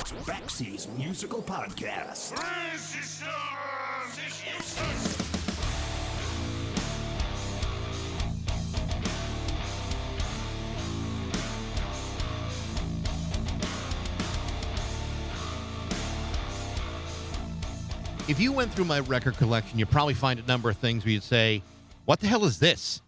It's Backseas Musical Podcast. If you went through my record collection, you'd probably find a number of things where you'd say, what the hell is this?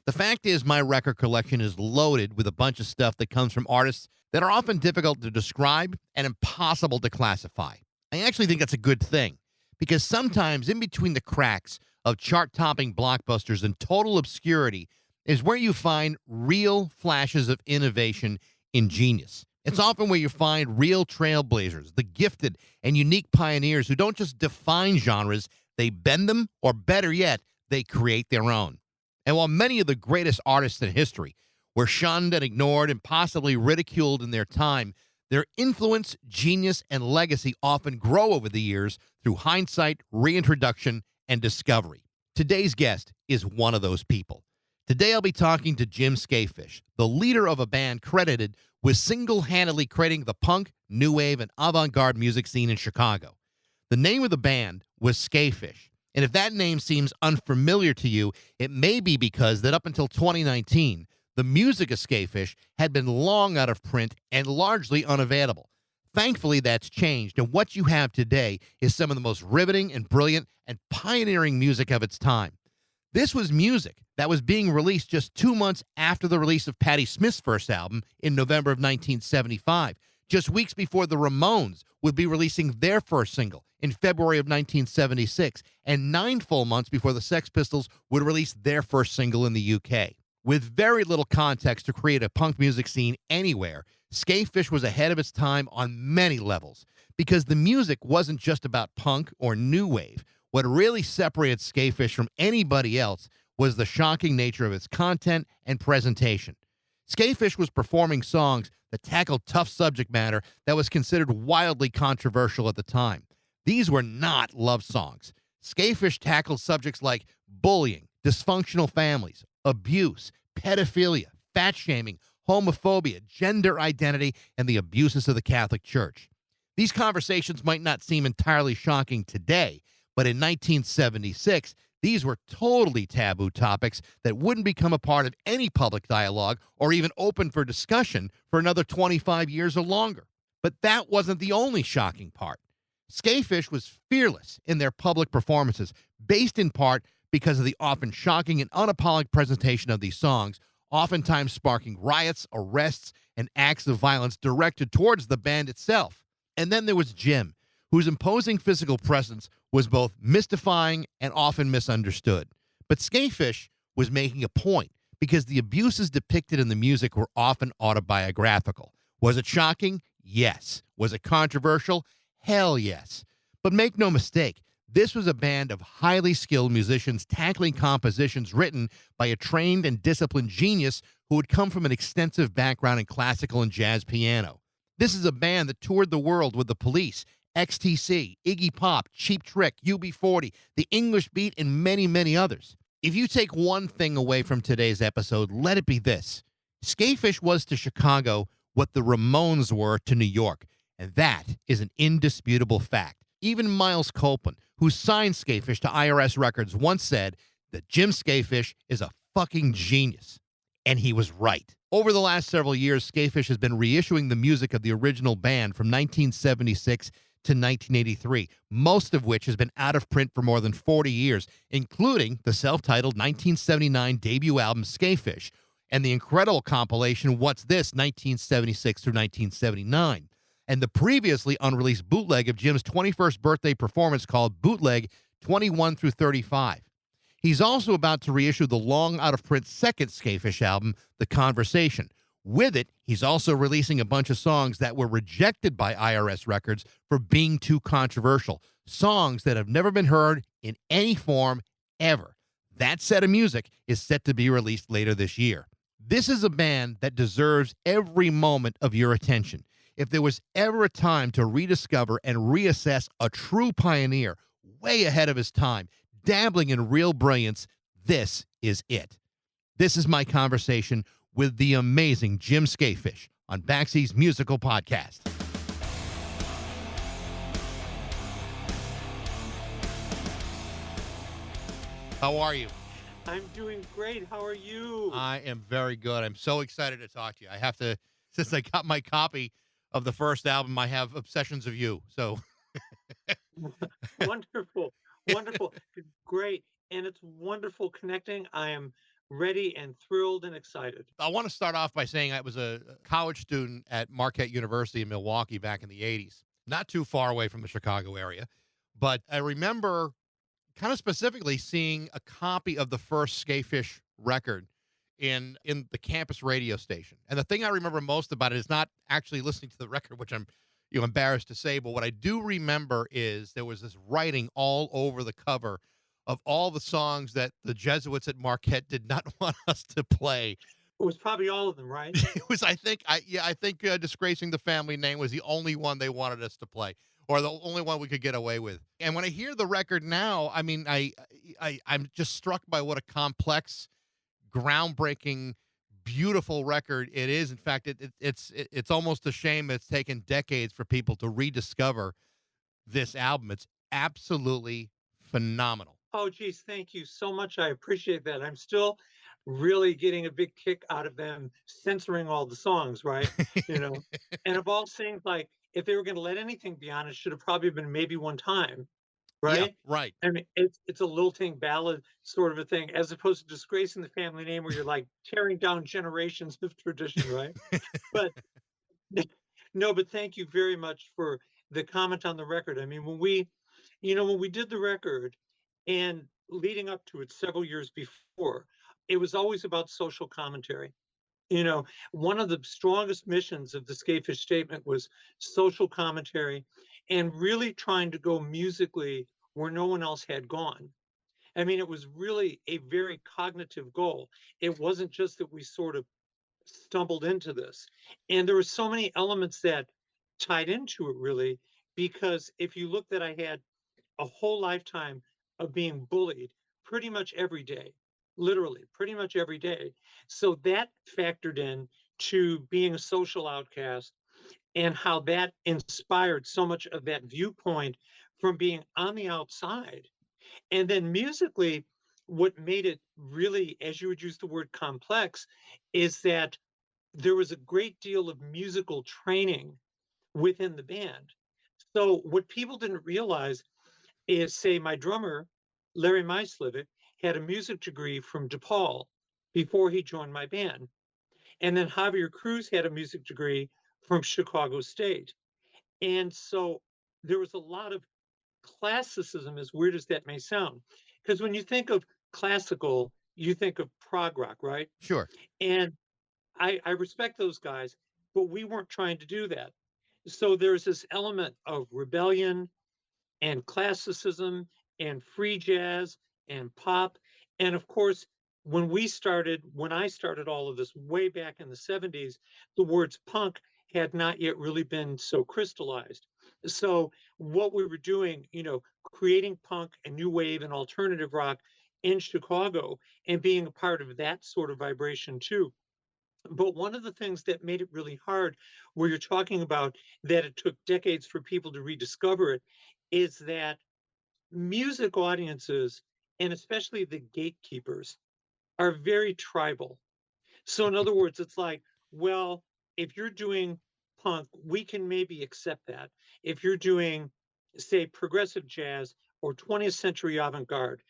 The fact is, my record collection is loaded with a bunch of stuff that comes from artists that are often difficult to describe and impossible to classify. I actually think that's a good thing, because sometimes in between the cracks of chart-topping blockbusters and total obscurity is where you find real flashes of innovation and genius. It's often where you find real trailblazers, the gifted and unique pioneers who don't just define genres, they bend them, or better yet, they create their own. And while many of the greatest artists in history were shunned and ignored and possibly ridiculed in their time, their influence, genius, and legacy often grow over the years through hindsight, reintroduction, and discovery. Today's guest is one of those people. Today I'll be talking to Jim Skafish, the leader of a band credited with single-handedly creating the punk, new wave, and avant-garde music scene in Chicago. The name of the band was Skafish, and if that name seems unfamiliar to you, it may be because that up until 2019, the music of Skafish had been long out of print and largely unavailable. Thankfully, that's changed, and what you have today is some of the most riveting and brilliant and pioneering music of its time. This was music that was being released just 2 months after the release of Patti Smith's first album in November of 1975, just weeks before the Ramones would be releasing their first single in February of 1976, and 9 full months before the Sex Pistols would release their first single in the UK. With very little context to create a punk music scene anywhere, Skafish was ahead of its time on many levels, because the music wasn't just about punk or new wave. What really separated Skafish from anybody else was the shocking nature of its content and presentation. Skafish was performing songs that tackled tough subject matter that was considered wildly controversial at the time. These were not love songs. Skafish tackled subjects like bullying, dysfunctional families, abuse, pedophilia, fat shaming, homophobia, gender identity, and the abuses of the Catholic Church. These conversations might not seem entirely shocking today, but in 1976, these were totally taboo topics that wouldn't become a part of any public dialogue or even open for discussion for another 25 years or longer. But that wasn't the only shocking part. Skafish was fearless in their public performances, based in part because of the often shocking and unapologetic presentation of these songs, oftentimes sparking riots, arrests, and acts of violence directed towards the band itself. And then there was Jim, whose imposing physical presence was both mystifying and often misunderstood. But Skafish was making a point, because the abuses depicted in the music were often autobiographical. Was it shocking? Yes. Was it controversial? Hell yes. But make no mistake, this was a band of highly skilled musicians tackling compositions written by a trained and disciplined genius who had come from an extensive background in classical and jazz piano. This is a band that toured the world with the Police, XTC, Iggy Pop, Cheap Trick, UB40, The English Beat, and many, many others. If you take one thing away from today's episode, let it be this. Skafish was to Chicago what the Ramones were to New York, and that is an indisputable fact. Even Miles Copeland, who signed Skafish to IRS Records, once said that Jim Skafish is a fucking genius. And he was right. Over the last several years, Skafish has been reissuing the music of the original band from 1976 to 1983, most of which has been out of print for more than 40 years, including the self-titled 1979 debut album Skafish and the incredible compilation What's This, 1976 through 1979, and the previously unreleased bootleg of Jim's 21st birthday performance called Bootleg 21 through 35. He's also about to reissue the long out-of-print second Skafish album, The Conversation. With it, he's also releasing a bunch of songs that were rejected by IRS Records for being too controversial, songs that have never been heard in any form ever. That set of music is set to be released later this year. This is a band that deserves every moment of your attention. If there was ever a time to rediscover and reassess a true pioneer way ahead of his time, dabbling in real brilliance, this is it. This is my conversation with the amazing Jim Skafish on Backseas Musical Podcast. How are you? I'm doing great. How are you? I am very good. I'm so excited to talk to you. I have to, since I got my copy of the first album, I have Obsessions of You. So Wonderful. Wonderful. Great. And it's wonderful connecting. I am ready and thrilled and excited. I want to start off by saying I was a college student at Marquette University in Milwaukee back in the 80s, not too far away from the Chicago area. But I remember kind of specifically seeing a copy of the first Skafish record in the campus radio station. And the thing I remember most about it is not actually listening to the record, which I'm embarrassed to say, but what I do remember is there was this writing all over the cover of all the songs that the Jesuits at Marquette did not want us to play. It was probably all of them, right? It was, I think Disgracing the Family Name was the only one they wanted us to play, or the only one we could get away with. And when I hear the record now, I mean, I'm just struck by what a complex, groundbreaking, beautiful record it is. In fact, it's almost a shame it's taken decades for people to rediscover this album. It's absolutely phenomenal. Oh, geez, thank you so much. I appreciate that. I'm still really getting a big kick out of them censoring all the songs, right? You know, and of all things, like if they were going to let anything be on, it should have probably been maybe one time, Yeah, right? right. I mean, it's a lilting ballad sort of a thing, as opposed to disgracing the family name, where you're like tearing down generations of tradition, right? But no, but thank you very much for the comment on the record. I mean, when we did the record and leading up to it several years before, it was always about social commentary. You know, one of the strongest missions of the Skafish statement was social commentary and really trying to go musically where no one else had gone. I mean, it was really a very cognitive goal. It wasn't just that we sort of stumbled into this. And there were so many elements that tied into it really, because if you look that I had a whole lifetime of being bullied pretty much every day, literally pretty much every day. So that factored in to being a social outcast and how that inspired so much of that viewpoint from being on the outside. And then musically, what made it really, as you would use the word complex, is that there was a great deal of musical training within the band. So what people didn't realize is, say, my drummer, Larry Myslivic, had a music degree from DePaul before he joined my band. And then Javier Cruz had a music degree from Chicago State. And so there was a lot of classicism, as weird as that may sound. Because when you think of classical, you think of prog rock, right? Sure. And I respect those guys, but we weren't trying to do that. So there's this element of rebellion and classicism and free jazz and pop. And of course, when I started all of this way back in the 70s, the words punk had not yet really been so crystallized. So what we were doing, creating punk and new wave and alternative rock in Chicago and being a part of that sort of vibration too. But one of the things that made it really hard, where you're talking about that it took decades for people to rediscover it, is that music audiences, and especially the gatekeepers, are very tribal. So, in other words, it's like, well, if you're doing punk, we can maybe accept that. If you're doing, say, progressive jazz or 20th century avant garde,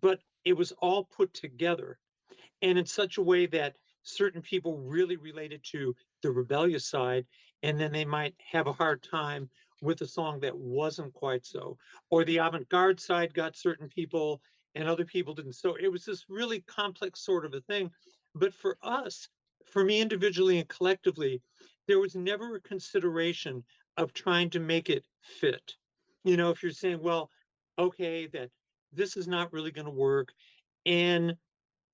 but it was all put together and in such a way that certain people really related to the rebellious side, and then they might have a hard time with a song that wasn't quite so, or the avant-garde side got certain people and other people didn't. So it was this really complex sort of a thing. But for us, for me individually and collectively, there was never a consideration of trying to make it fit. If you're saying, well, okay, that this is not really going to work, and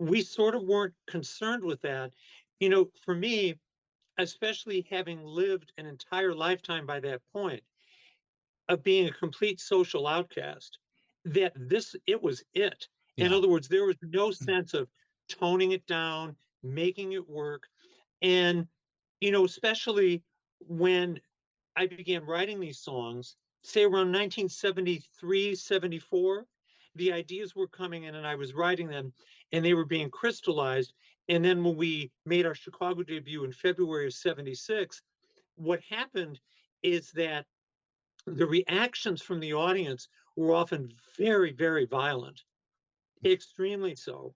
we sort of weren't concerned with that. For me, especially having lived an entire lifetime by that point of being a complete social outcast, that it was it. In Yeah. other words, there was no sense of toning it down, making it work. And, especially when I began writing these songs, say around 1973, 74, the ideas were coming in and I was writing them and they were being crystallized. And then when we made our Chicago debut in February of 76, what happened is that the reactions from the audience were often very, very violent, extremely so.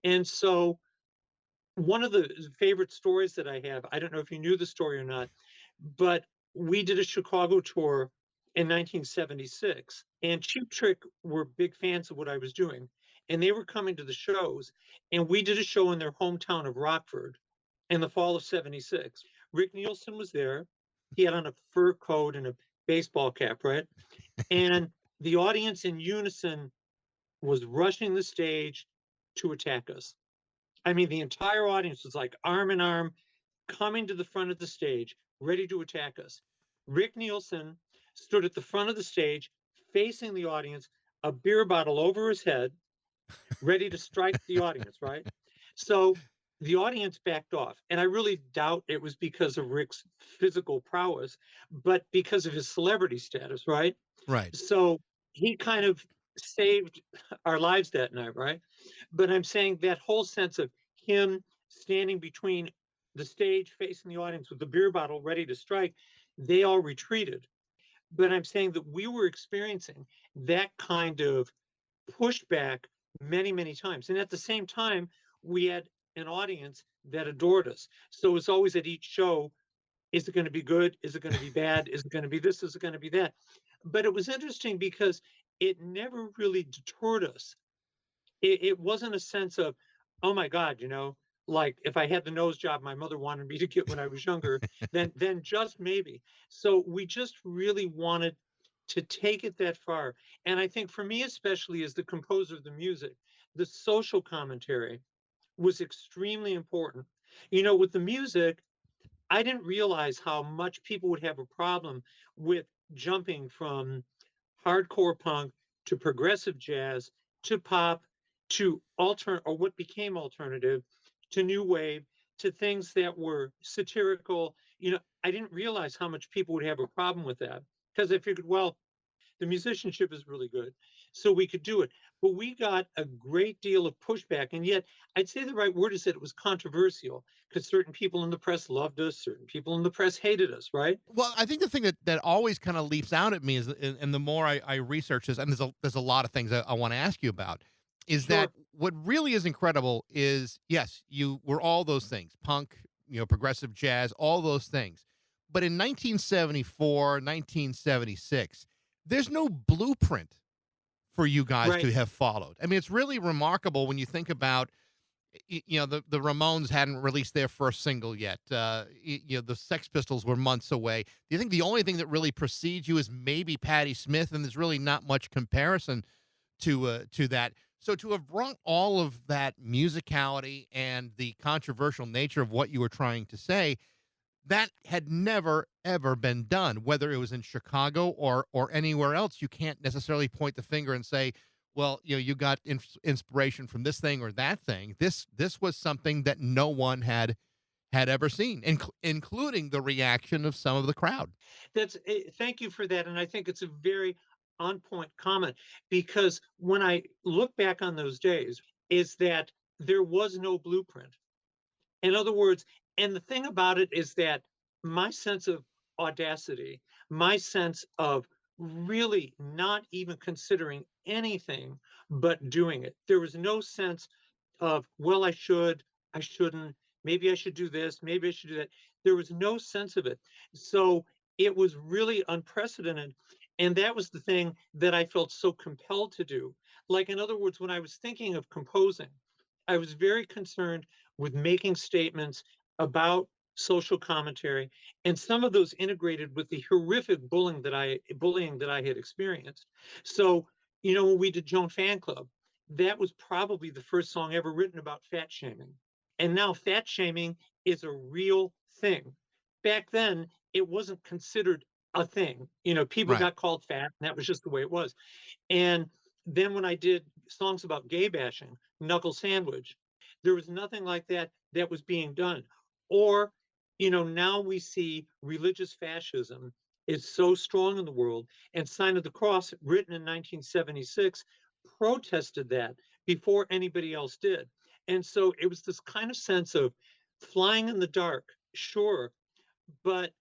And so one of the favorite stories that I have, I don't know if you knew the story or not, but we did a Chicago tour in 1976, and Cheap Trick were big fans of what I was doing, and they were coming to the shows, and we did a show in their hometown of Rockford in the fall of 76. Rick Nielsen was there. He had on a fur coat and a baseball cap, right? And the audience in unison was rushing the stage to attack us. I mean, the entire audience was like arm in arm, coming to the front of the stage, ready to attack us. Rick Nielsen stood at the front of the stage, facing the audience, a beer bottle over his head, ready to strike the audience, right? So the audience backed off. And I really doubt it was because of Rick's physical prowess, but because of his celebrity status, right? Right. So he kind of saved our lives that night, right? But I'm saying that whole sense of him standing between the stage facing the audience with the beer bottle ready to strike, they all retreated. But I'm saying that we were experiencing that kind of pushback many, many times. And at the same time, we had an audience that adored us. So it's always at each show, is it going to be good? Is it going to be bad? Is it going to be this? Is it going to be that? But it was interesting because it never really deterred us. It wasn't a sense of, oh my God, like if I had the nose job my mother wanted me to get when I was younger, then just maybe. So we just really wanted to take it that far. And I think for me, especially as the composer of the music, the social commentary was extremely important. With the music, I didn't realize how much people would have a problem with jumping from hardcore punk to progressive jazz to pop to what became alternative to new wave to things that were satirical. I didn't realize how much people would have a problem with that because I figured, well, the musicianship is really good, so we could do it. But we got a great deal of pushback, and yet I'd say the right word is that it was controversial because certain people in the press loved us, certain people in the press hated us, right? Well, I think the thing that always kind of leaps out at me is, and the more I research this, and there's a lot of things I want to ask you about, is that Sure. what really is incredible is, yes, you were all those things, punk, progressive jazz, all those things. But in 1974, 1976, there's no blueprint for you guys Right. to have followed. I mean, it's really remarkable when you think about, the Ramones hadn't released their first single yet. The Sex Pistols were months away. Do you think the only thing that really precedes you is maybe Patti Smith, and there's really not much comparison to that? So to have brought all of that musicality and the controversial nature of what you were trying to say, that had never ever been done, whether it was in Chicago or anywhere else. You can't necessarily point the finger and say, well, you got inspiration from this thing or that thing. This was something that no one had ever seen, including the reaction of some of the crowd. Thank you for that. And I think it's a very on point comment because when I look back on those days, is that there was no blueprint. In other words, and the thing about it is that my sense of audacity, my sense of really not even considering anything but doing it. There was no sense of, well, I shouldn't, maybe I should do this, maybe I should do that. There was no sense of it. So it was really unprecedented. And that was the thing that I felt so compelled to do. Like, in other words, when I was thinking of composing, I was very concerned with making statements about social commentary, and some of those integrated with the horrific bullying that I had experienced. So, when we did Joan Fan Club, that was probably the first song ever written about fat shaming. And now fat shaming is a real thing. Back then, it wasn't considered a thing. People Right. got called fat, and that was just the way it was. And then when I did songs about gay bashing, Knuckle Sandwich, there was nothing like that that was being done. Or, now we see religious fascism is so strong in the world, and Sign of the Cross, written in 1976, protested that before anybody else did. And so it was this kind of sense of flying in the dark, sure, but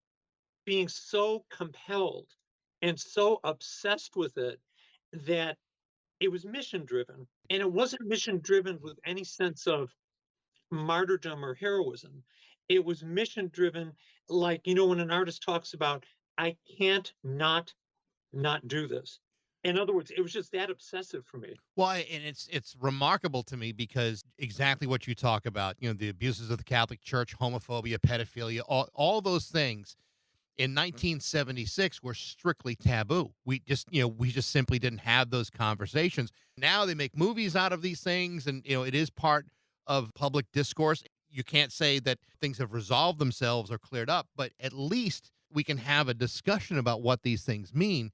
being so compelled and so obsessed with it that it was mission driven. And it wasn't mission driven with any sense of martyrdom or heroism. It was mission driven, like, when an artist talks about, I can't not do this. In other words, it was just that obsessive for me. Well, and it's remarkable to me because exactly what you talk about, the abuses of the Catholic Church, homophobia, pedophilia, all those things in 1976 were strictly taboo. We just simply didn't have those conversations. Now they make movies out of these things, and it is part of public discourse. You can't say that things have resolved themselves or cleared up, but at least we can have a discussion about what these things mean.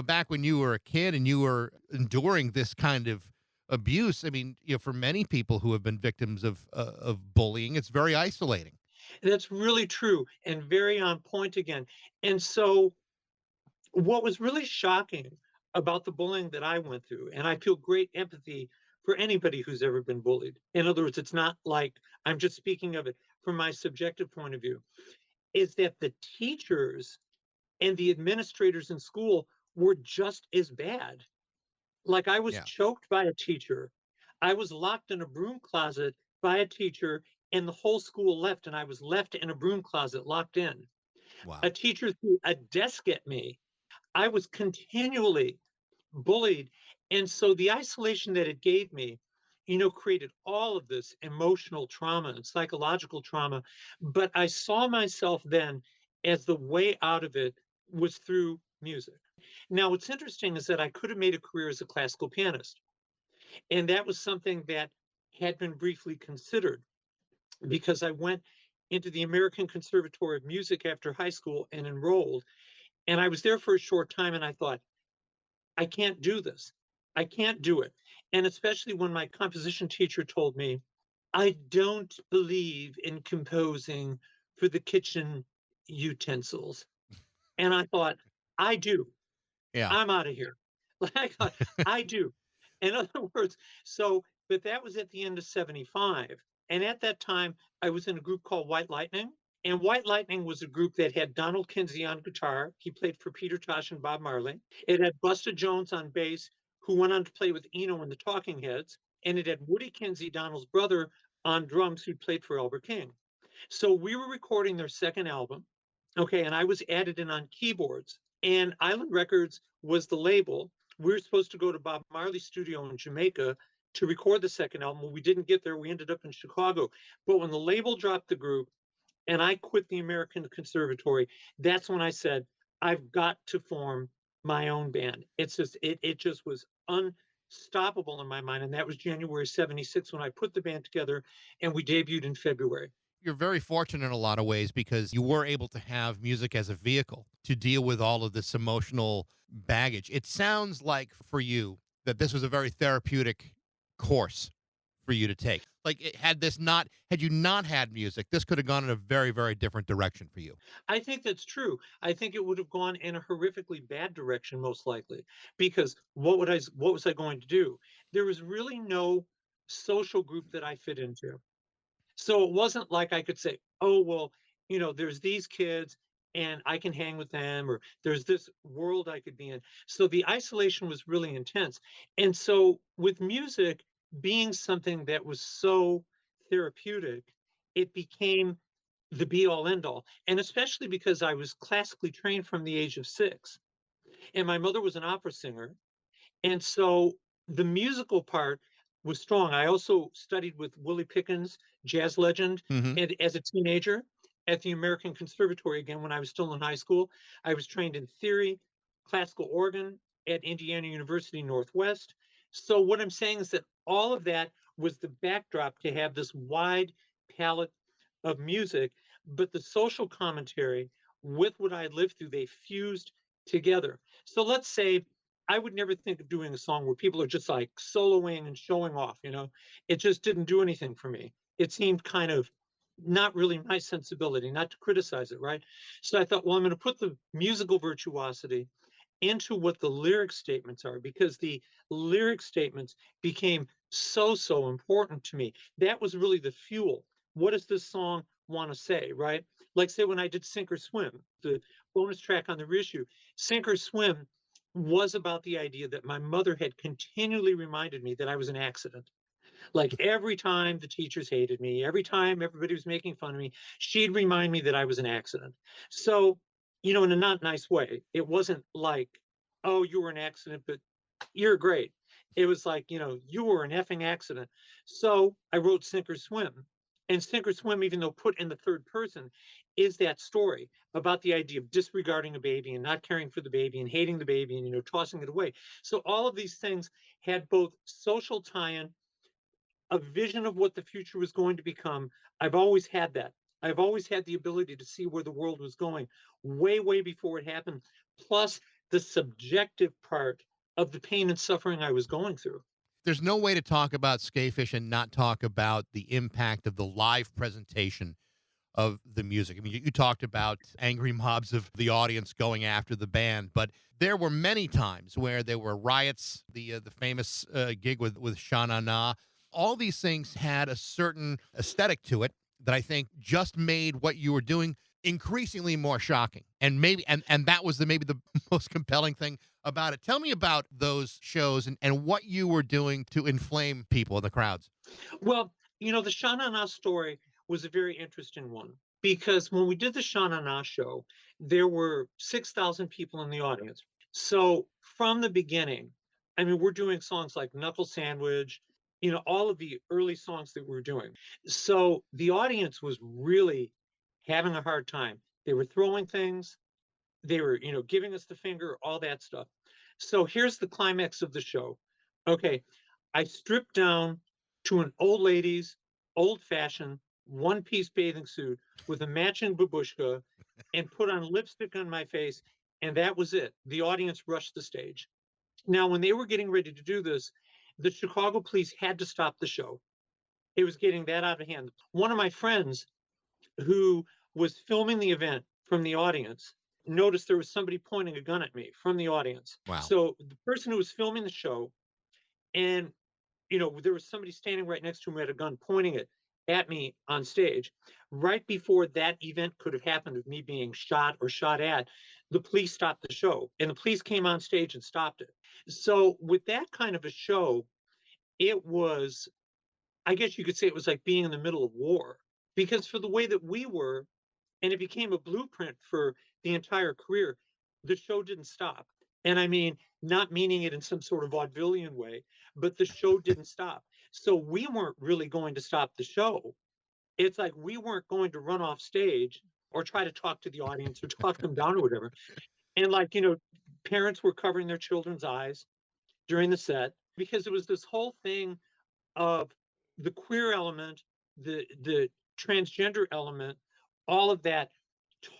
Back when you were a kid and you were enduring this kind of abuse, I mean, for many people who have been victims of bullying, it's very isolating. That's really true and very on point again. And so, what was really shocking about the bullying that I went through, and I feel great empathy for anybody who's ever been bullied. In other words, it's not like I'm just speaking of it from my subjective point of view, is that the teachers and the administrators in school were just as bad. Like, I was Yeah. choked by a teacher. I was locked in a broom closet by a teacher, and the whole school left, and I was left in a broom closet locked in. A Wow. teacher threw a desk at me. I was continually bullied. And so the isolation that it gave me, created all of this emotional trauma and psychological trauma. But I saw myself then as the way out of it was through music. Now, what's interesting is that I could have made a career as a classical pianist. And that was something that had been briefly considered because I went into the American Conservatory of Music after high school and enrolled. And I was there for a short time and I thought, I can't do this. I can't do it. And especially when my composition teacher told me, I don't believe in composing for the kitchen utensils. And I thought, I do. Yeah. I'm out of here. Like, I do. In other words, but that was at the end of 75. And at that time, I was in a group called White Lightning. And White Lightning was a group that had Donald Kinsey on guitar. He played for Peter Tosh and Bob Marley. It had Busta Jones on bass, who went on to play with Eno and the Talking Heads. And it had Woody Kinsey, Donald's brother, on drums, who played for Albert King. So we were recording their second album. Okay. And I was added in on keyboards. And Island Records was the label. We were supposed to go to Bob Marley's studio in Jamaica to record the second album. When we didn't get there, we ended up in Chicago. But when the label dropped the group and I quit the American Conservatory, that's when I said, I've got to form my own band. It just was unstoppable in my mind. And that was January 76 when I put the band together and we debuted in February. You're very fortunate in a lot of ways because you were able to have music as a vehicle to deal with all of this emotional baggage. It sounds like for you that this was a very therapeutic course for you to take. Like had you not had music, this could have gone in a very, very different direction for you. I think that's true. I think it would have gone in a horrifically bad direction, most likely, because what was I going to do? There was really no social group that I fit into. So it wasn't like I could say, oh, well, there's these kids and I can hang with them, or there's this world I could be in. So the isolation was really intense. And so with music being something that was so therapeutic, it became the be all end all. And especially because I was classically trained from the age of 6. And my mother was an opera singer. And so the musical part was strong. I also studied with Willie Pickens, jazz legend, Hmm. and as a teenager at the American Conservatory again when I was still in high school. I was trained in theory, classical organ at Indiana University Northwest. So what I'm saying is that all of that was the backdrop to have this wide palette of music, but the social commentary with what I had lived through, they fused together. So let's say I would never think of doing a song where people are just like soloing and showing off, It just didn't do anything for me. It seemed kind of not really my sensibility, not to criticize it, right? So I thought, well, I'm going to put the musical virtuosity into what the lyric statements are, because the lyric statements became so important to me. That was really the fuel. What does this song want to say, right? Like, say, when I did Sink or Swim, the bonus track on the reissue, Sink or Swim was about the idea that my mother had continually reminded me that I was an accident. Like, every time the teachers hated me, every time everybody was making fun of me, she'd remind me that I was an accident. So, in a not nice way. It wasn't like, oh, you were an accident, but you're great. It was like, you were an effing accident. So I wrote Sink or Swim. And Sink or Swim, even though put in the third person, is that story about the idea of disregarding a baby and not caring for the baby and hating the baby and, tossing it away. So all of these things had both social tie-in, a vision of what the future was going to become. I've always had that. I've always had the ability to see where the world was going way before it happened, plus the subjective part of the pain and suffering I was going through. There's no way to talk about Skafish and not talk about the impact of the live presentation of the music. I mean, you talked about angry mobs of the audience going after the band, but there were many times where there were riots. The famous gig with Sha Na Na. All these things had a certain aesthetic to it that I think just made what you were doing increasingly more shocking. And maybe that was maybe the most compelling thing about it. Tell me about those shows and what you were doing to inflame people in the crowds. Well, the Sha Na Na story was a very interesting one, because when we did the Sha Na Na show, there were 6,000 people in the audience. So from the beginning, I mean, we're doing songs like Knuckle Sandwich, all of the early songs that we were doing. So the audience was really having a hard time. They were throwing things, they were, giving us the finger, all that stuff. So here's the climax of the show. Okay, I stripped down to an old lady's old fashioned one piece bathing suit with a matching babushka and put on lipstick on my face. And that was it. The audience rushed the stage. Now, when they were getting ready to do this, the Chicago police had to stop the show. It was getting that out of hand. One of my friends who was filming the event from the audience noticed there was somebody pointing a gun at me from the audience. Wow. So the person who was filming the show, and there was somebody standing right next to him who had a gun pointing it at me on stage. Right before that event could have happened of me being shot or shot at, the police stopped the show, and the police came on stage and stopped it. So with that kind of a show, it was, I guess you could say, it was like being in the middle of war, because for the way that we were, and it became a blueprint for the entire career, the show didn't stop. And I mean, not meaning it in some sort of vaudevillian way, but the show didn't stop. So we weren't really going to stop the show. It's like we weren't going to run off stage or try to talk to the audience or talk them down or whatever. And like, parents were covering their children's eyes during the set, because it was this whole thing of the queer element, the transgender element, all of that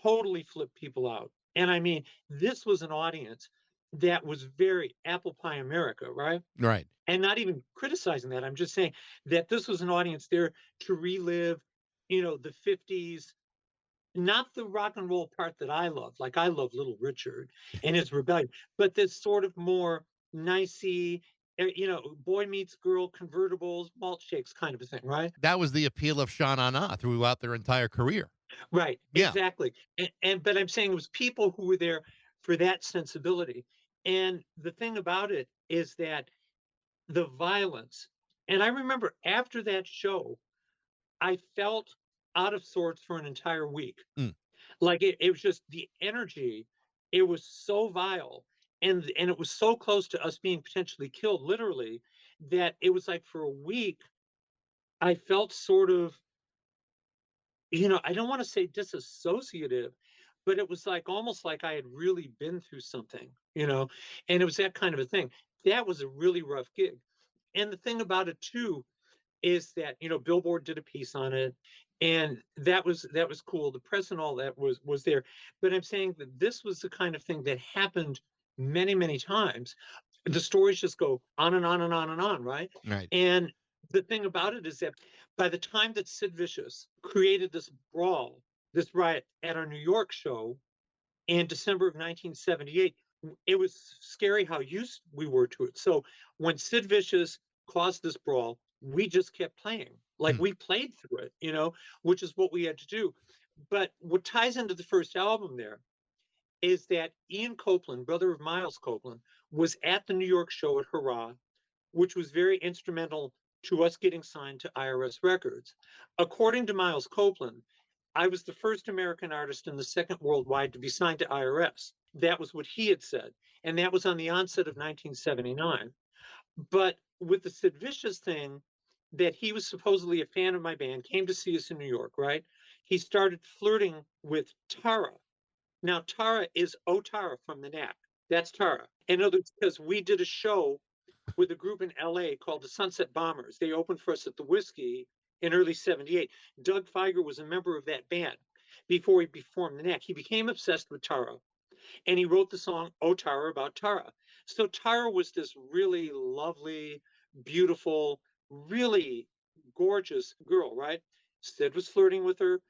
totally flipped people out. And I mean, this was an audience that was very apple pie America, right? Right. And not even criticizing that. I'm just saying that this was an audience there to relive, the 50s, not the rock and roll part that I love. Like, I love Little Richard and his rebellion, but this sort of more nicey, boy meets girl, convertibles, malt shakes kind of a thing, right? That was the appeal of Sha Na Na throughout their entire career. Right, Yeah. exactly. And but I'm saying it was people who were there for that sensibility. And the thing about it is that the violence, and I remember after that show, I felt out of sorts for an entire week. Mm. Like, it was just the energy, it was so vile, and it was so close to us being potentially killed, literally, that it was like for a week, I felt sort of, I don't want to say disassociative, but it was like almost like I had really been through something, and it was that kind of a thing. That was a really rough gig. And the thing about it too is that, Billboard did a piece on it, and that was cool. The press and all that was there. But I'm saying that this was the kind of thing that happened many times. The stories just go on and on and on and on, right? Right. And the thing about it is that by the time that Sid Vicious created this brawl, this riot at our New York show in December of 1978, it was scary how used we were to it. So when Sid Vicious caused this brawl, we just kept playing. Like Hmm. we played through it, which is what we had to do. But what ties into the first album there is that Ian Copeland, brother of Miles Copeland, was at the New York show at Hurrah, which was very instrumental to us getting signed to IRS Records. According to Miles Copeland, I was the first American artist and the second worldwide to be signed to IRS. That was what he had said. And that was on the onset of 1979. But with the Sid Vicious thing, that he was supposedly a fan of my band, came to see us in New York, right? He started flirting with Tara. Now, Tara is Tara from the Knack. That's Tara. In other words, because we did a show with a group in LA called the Sunset Bombers. They opened for us at the Whiskey in early 78. Doug Feiger was a member of that band before he performed the Knack. He became obsessed with Tara and he wrote the song Oh Tara about Tara. So Tara was this really lovely, beautiful, really gorgeous girl, right? Sid was flirting with her,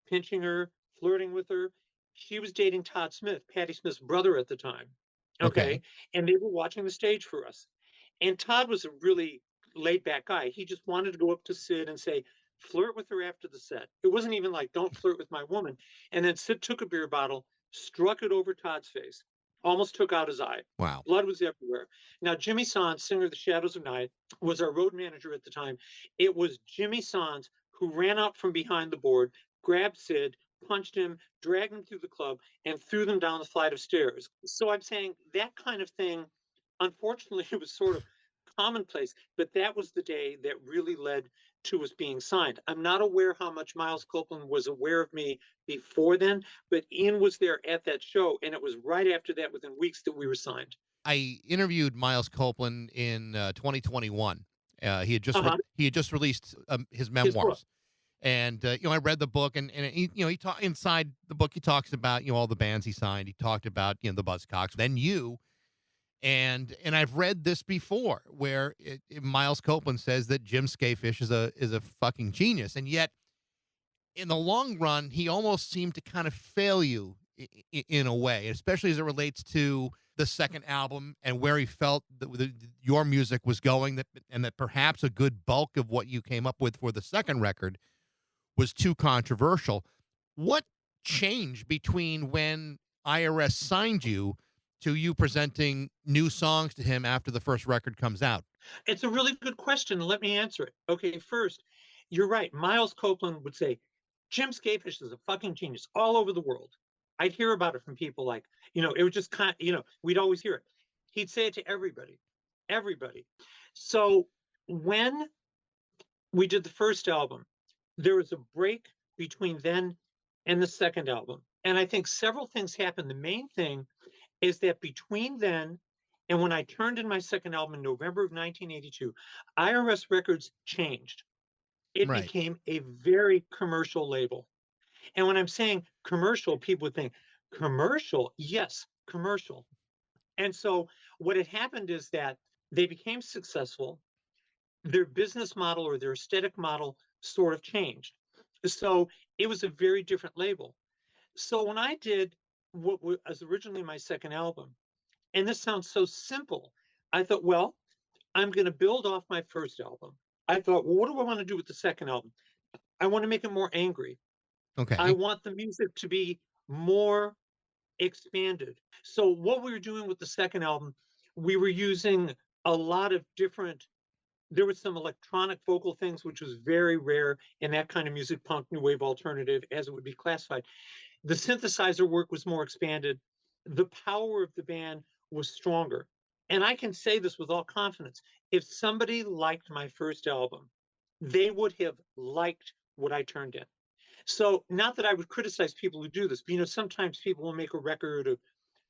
pinching her, flirting with her. She was dating Todd Smith, Patti Smith's brother at the time. Okay. Okay. And they were watching the stage for us. And Todd was a really laid back guy. He just wanted to go up to Sid and say, flirt with her after the set. It wasn't even like, don't flirt with my woman. And then Sid took a beer bottle, struck it over Todd's face, almost took out his eye. Wow. Blood was everywhere. Now, Jimmy Sands, singer of the Shadows of Night, was our road manager at the time. It was Jimmy Sands who ran out from behind the board, grabbed Sid, punched him, dragged him through the club, and threw them down the flight of stairs. So I'm saying that kind of thing, unfortunately, it was sort of commonplace, but that was the day that really led to us being signed. I'm not aware how much Miles Copeland was aware of me before then, but Ian was there at that show, and it was right after that, within weeks, that we were signed. I interviewed Miles Copeland in 2021. Uh-huh. He had just released his His book. memoirs, and I read the book, and he inside the book he talks about all the bands he signed. He talked about the Buzzcocks, then you, and I've read this before where Miles Copeland says that Jim Skafish is a fucking genius, and yet in the long run, he almost seemed to kind of fail you in a way, especially as it relates to the second album and where he felt that your music was going, and that perhaps a good bulk of what you came up with for the second record was too controversial. What changed between when IRS signed you to you presenting new songs to him after the first record comes out? It's a really good question. Let me answer it. Okay, first, you're right. Miles Copeland would say, Jim Skafish is a fucking genius all over the world. I'd hear about it from people like, it was just kind of, we'd always hear it. He'd say it to everybody, everybody. So when we did the first album, there was a break between then and the second album. And I think several things happened. The main thing is that between then and when I turned in my second album in November of 1982, IRS Records changed. It Right. became a very commercial label. And when I'm saying commercial, people would think, commercial? Yes, commercial. And so what had happened is that they became successful. Their business model or their aesthetic model sort of changed. So it was a very different label. So when I did what was originally my second album, and this sounds so simple, I thought, well, I'm going to build off my first album. I thought, well, what do I want to do with the second album? I want to make it more angry. I Okay. want the music to be more expanded. So, what we were doing with the second album, we were using a lot of different, there was some electronic vocal things, which was very rare in that kind of music, punk, new wave, alternative, as it would be classified. The synthesizer work was more expanded. The power of the band was stronger. And I can say this with all confidence. If somebody liked my first album, they would have liked what I turned in. So, not that I would criticize people who do this, but sometimes people will make a record of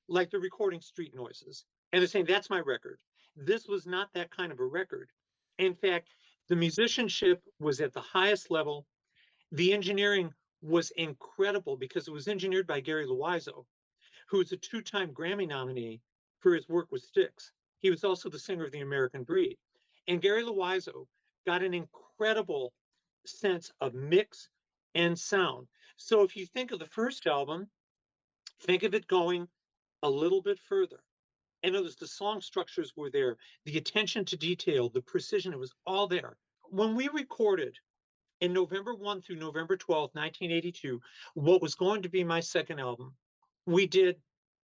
like they're recording street noises and they're saying, that's my record. This was not that kind of a record. In fact, the musicianship was at the highest level. The engineering was incredible because it was engineered by Gary Loiseau, who is a two-time Grammy nominee for his work with Styx. He was also the singer of The American Breed. And Gary Loiseau got an incredible sense of mix and sound. So if you think of the first album, think of it going a little bit further. And it was the song structures were there, the attention to detail, the precision, it was all there. When we recorded in November 1 through November 12th, 1982, what was going to be my second album, we did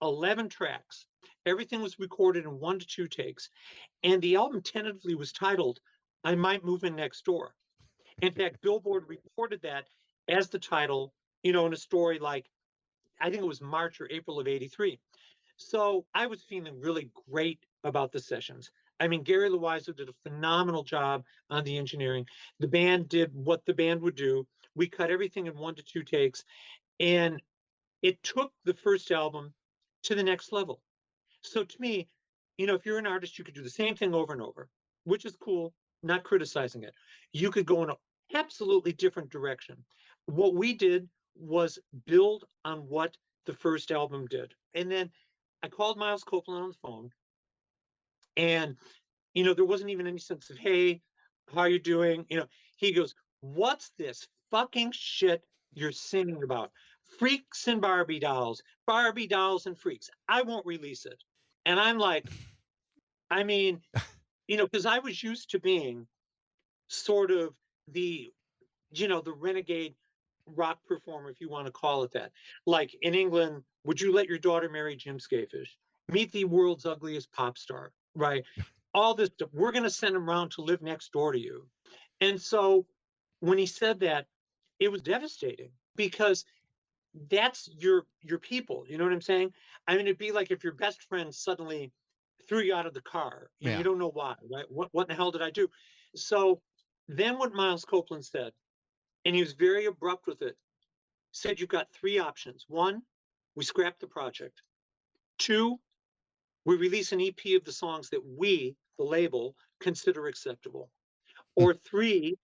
11 tracks. Everything was recorded in 1 to 2 takes. And the album tentatively was titled, I Might Move In Next Door. In fact, Billboard reported that as the title, in a story like, I think it was March or April of 83. So I was feeling really great about the sessions. I mean, Gary Loizo did a phenomenal job on the engineering. The band did what the band would do. We cut everything in 1 to 2 takes, and it took the first album to the next level. So to me, if you're an artist, you could do the same thing over and over, which is cool, not criticizing it. You could go in an absolutely different direction. What we did was build on what the first album did. And then I called Miles Copeland on the phone, and there wasn't even any sense of, hey, how are you doing? He goes, what's this fucking shit you're singing about? Freaks and Barbie dolls and freaks. I won't release it. And I'm like, I mean, because I was used to being sort of the, the renegade rock performer, if you want to call it that. Like in England, would you let your daughter marry Jim Skafish? Meet the world's ugliest pop star, right? All this stuff. We're going to send him around to live next door to you. And so when he said that, it was devastating because that's your people. You know what I'm saying? I mean, it'd be like if your best friend suddenly threw you out of the car and you Yeah. don't know why, right? What in the hell did I do? So then what Miles Copeland said, and he was very abrupt with it, said you've got 3 options. 1, we scrap the project. 2, we release an EP of the songs that we, the label, consider acceptable. Or 3,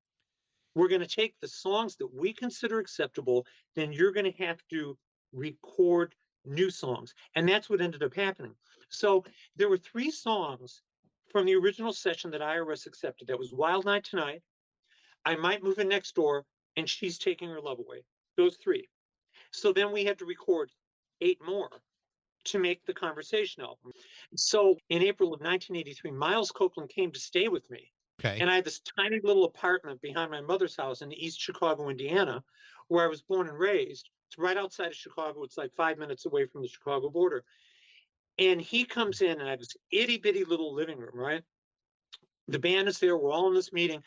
we're going to take the songs that we consider acceptable, then you're going to have to record new songs. And that's what ended up happening. So there were 3 songs from the original session that IRS accepted. That was Wild Night Tonight, I Might Move In Next Door, and She's Taking Her Love Away. Those 3. So then we had to record 8 more to make the Conversation album. So in April of 1983, Miles Copeland came to stay with me. Okay. And I had this tiny little apartment behind my mother's house in East Chicago, Indiana, where I was born and raised. It's right outside of Chicago. It's like 5 minutes away from the Chicago border. And he comes in, and I have this itty bitty little living room, right? The band is there. We're all in this meeting.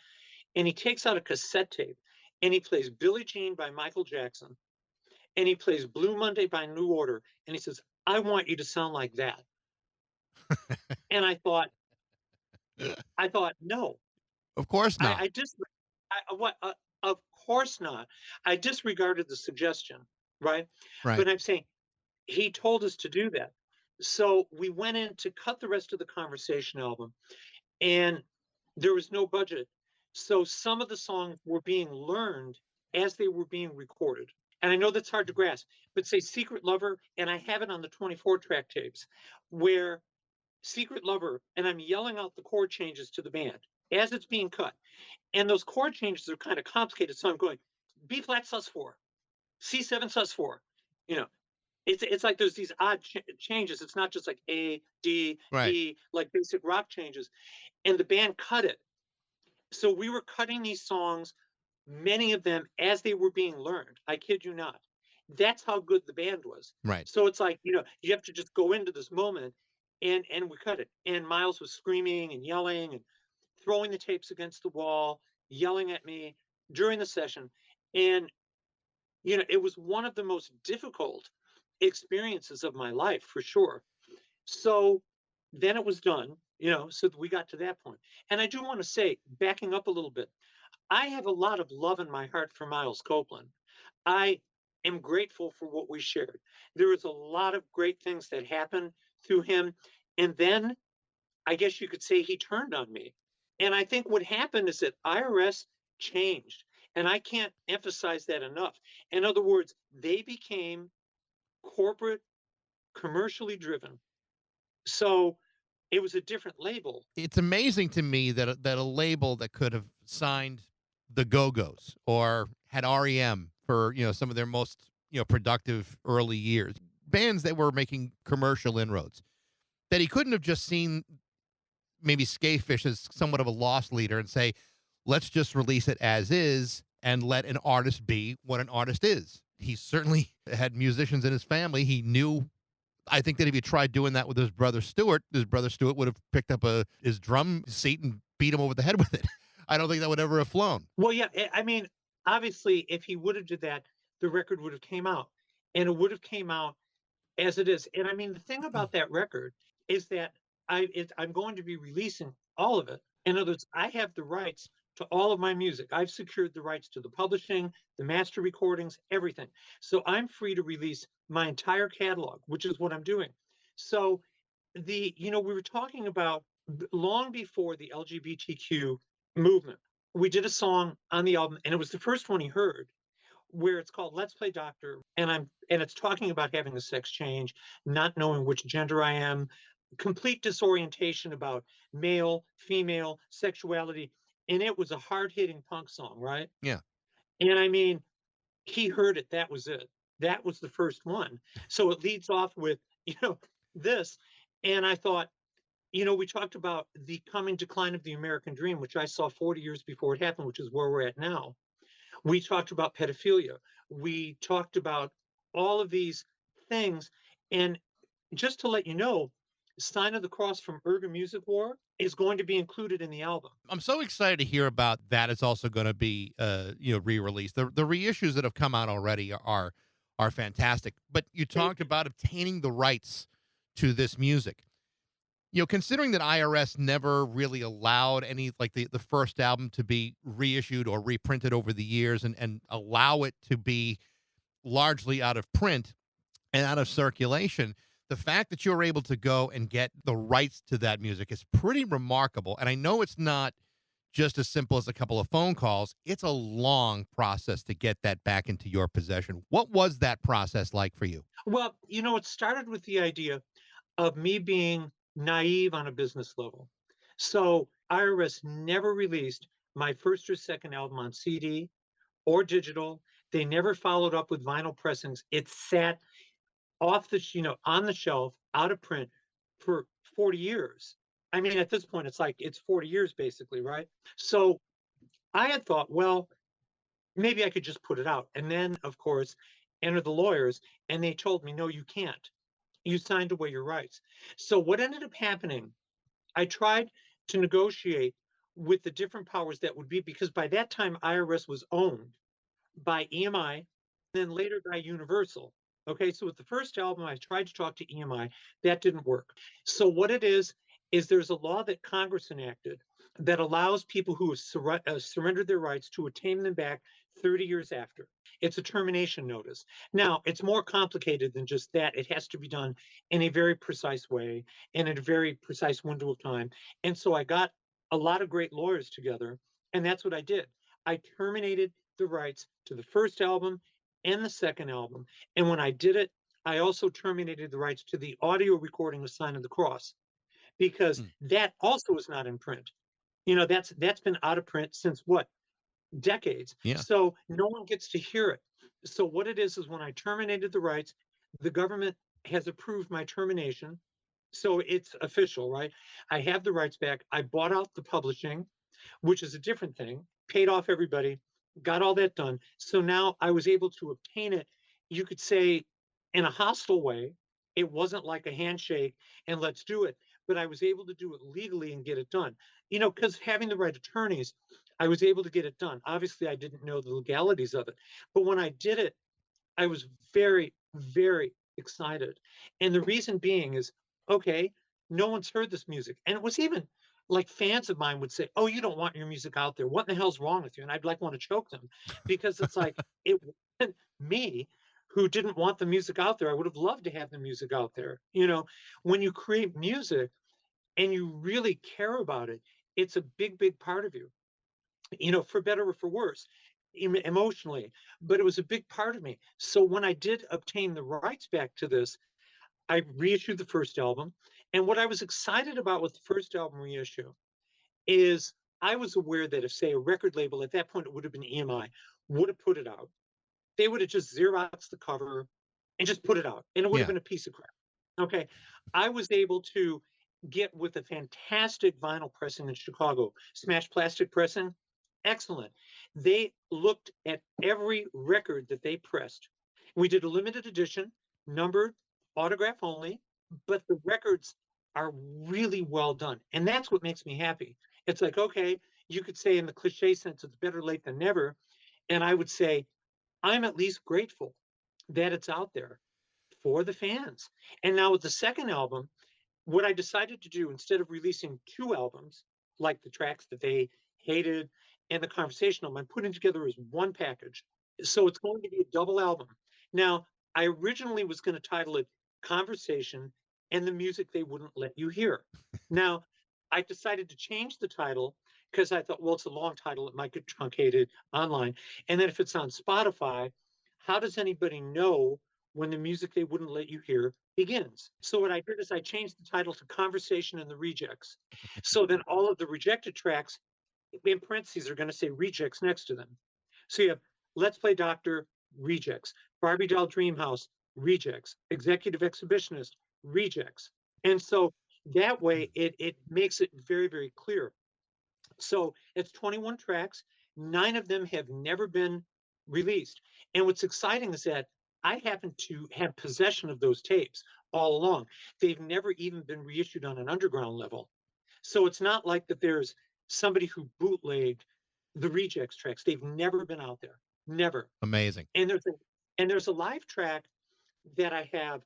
And he takes out a cassette tape and he plays Billie Jean by Michael Jackson. And he plays Blue Monday by New Order. And he says, I want you to sound like that. And I thought, no, Of course not. I just, of course not. I disregarded the suggestion, right? Right. But I'm saying he told us to do that. So we went in to cut the rest of the Conversation album, and there was no budget. So some of the songs were being learned as they were being recorded. And I know that's hard to grasp, but say Secret Lover, and I have it on the 24 track tapes, where Secret Lover, and I'm yelling out the chord changes to the band as it's being cut. And those chord changes are kind of complicated. So I'm going B flat sus4, C7 sus4. You know, it's like there's these odd changes. It's not just like A, D, Right. E, like basic rock changes. And the band cut it. So we were cutting these songs, many of them as they were being learned. I kid you not. That's how good the band was. Right. So it's like, you have to just go into this moment and we cut it. And Miles was screaming and yelling and throwing the tapes against the wall, yelling at me during the session. And, it was one of the most difficult experiences of my life for sure. So then it was done, so we got to that point. And I do want to say, backing up a little bit, I have a lot of love in my heart for Miles Copeland. I am grateful for what we shared. There was a lot of great things that happened through him. And then I guess you could say he turned on me. And I think what happened is that IRS changed. And I can't emphasize that enough. In other words, they became corporate, commercially driven. So it was a different label. It's amazing to me that a label that could have signed the Go-Go's or had REM for some of their most productive early years, bands that were making commercial inroads, that he couldn't have just seen maybe Skafish as somewhat of a lost leader and say, let's just release it as is and let an artist be what an artist is. He certainly had musicians in his family. He knew, I think that if he tried doing that with his brother Stuart would have picked up his drum seat and beat him over the head with it. I don't think that would ever have flown. Well, yeah, I mean, obviously, if he would have did that, the record would have came out, and it would have came out as it is. And I mean, the thing about that record is that I'm going to be releasing all of it. In other words, I have the rights to all of my music. I've secured the rights to the publishing, the master recordings, everything. So I'm free to release my entire catalog, which is what I'm doing. So we were talking about long before the LGBTQ movement. We did a song on the album, and it was the first one he heard, where it's called Let's Play Doctor, and it's talking about having a sex change, not knowing which gender I am, complete disorientation about male, female, sexuality. And it was a hard-hitting punk song, right? Yeah. And I mean, he heard it, that was it. That was the first one. So it leads off with, this. And I thought, we talked about the coming decline of the American dream, which I saw 40 years before it happened, which is where we're at now. We talked about pedophilia. We talked about all of these things. And just to let you know, Sign of the Cross from Urga Music War is going to be included in the album. I'm so excited to hear about that. It's also going to be, re-released. The reissues that have come out already are fantastic. But you talked about obtaining the rights to this music. Considering that IRS never really allowed any, like the first album to be reissued or reprinted over the years and allow it to be largely out of print and out of circulation, the fact that you're able to go and get the rights to that music is pretty remarkable. And I know it's not just as simple as a couple of phone calls. It's a long process to get that back into your possession. What was that process like for you? Well, it started with the idea of me being naive on a business level. So IRS never released my first or second album on CD or digital. They never followed up with vinyl pressings. It sat off on the shelf, out of print for 40 years. I mean, at this point, it's 40 years basically, right? So I had thought, well, maybe I could just put it out. And then, of course, enter the lawyers, and they told me, no, you can't. You signed away your rights. So what ended up happening, I tried to negotiate with the different powers that would be, because by that time, IRS was owned by EMI, then later by Universal. Okay, so with the first album, I tried to talk to EMI. That didn't work. So what it is there's a law that Congress enacted that allows people who have surrendered their rights to attain them back 30 years after. It's a termination notice. Now, it's more complicated than just that. It has to be done in a very precise way and in a very precise window of time. And so I got a lot of great lawyers together, and that's what I did. I terminated the rights to the first album and the second album. And when I did it, I also terminated the rights to the audio recording of Sign of the Cross, because that also is not in print. That's been out of print since what? Decades. Yeah. So no one gets to hear it. So what it is when I terminated the rights, the government has approved my termination. So it's official, right? I have the rights back. I bought out the publishing, which is a different thing, paid off everybody, got all that done. So now I was able to obtain it, you could say, in a hostile way. It wasn't like a handshake and let's do it, but I was able to do it legally and get it done. Because having the right attorneys, I was able to get it done. Obviously, I didn't know the legalities of it, but when I did it, I was very, very excited. And the reason being is, okay, no one's heard this music. And it was even like fans of mine would say, oh, you don't want your music out there. What in the hell's wrong with you? And I'd want to choke them, because it's like, it wasn't me who didn't want the music out there. I would have loved to have the music out there. When you create music and you really care about it, it's a big, big part of you, for better or for worse, emotionally, but it was a big part of me. So when I did obtain the rights back to this, I reissued the first album. And what I was excited about with the first album reissue is I was aware that if, say, a record label, at that point, it would have been EMI, would have put it out, they would have just Xeroxed the cover and just put it out, and it would have been a piece of crap. Okay. I was able to get with a fantastic vinyl pressing in Chicago, Smash Plastic Pressing. Excellent. They looked at every record that they pressed. We did a limited edition, numbered, autograph only, but the records are really well done. And that's what makes me happy. It's like, okay, you could say in the cliche sense, it's better late than never. And I would say, I'm at least grateful that it's out there for the fans. And now with the second album, what I decided to do instead of releasing two albums, like the tracks that they hated and the conversation album, I'm putting together as one package. So it's going to be a double album. Now, I originally was going to title it Conversation and the Music They Wouldn't Let You Hear. Now, I decided to change the title because I thought, well, it's a long title. It might get truncated online. And then if it's on Spotify, how does anybody know when the music they wouldn't let you hear begins? So what I did is I changed the title to Conversation and the Rejects. So then all of the rejected tracks in parentheses are going to say rejects next to them. So you have Let's Play Doctor, rejects, Barbie Doll Dreamhouse, rejects, Executive Exhibitionist, rejects. And so that way it makes it very, very clear. So it's 21 tracks. 9 of them have never been released. And what's exciting is that I happen to have possession of those tapes all along. They've never even been reissued on an underground level. So it's not like that there's somebody who bootlegged the rejects tracks. They've never been out there. Never. Amazing. And there's a live track that I have,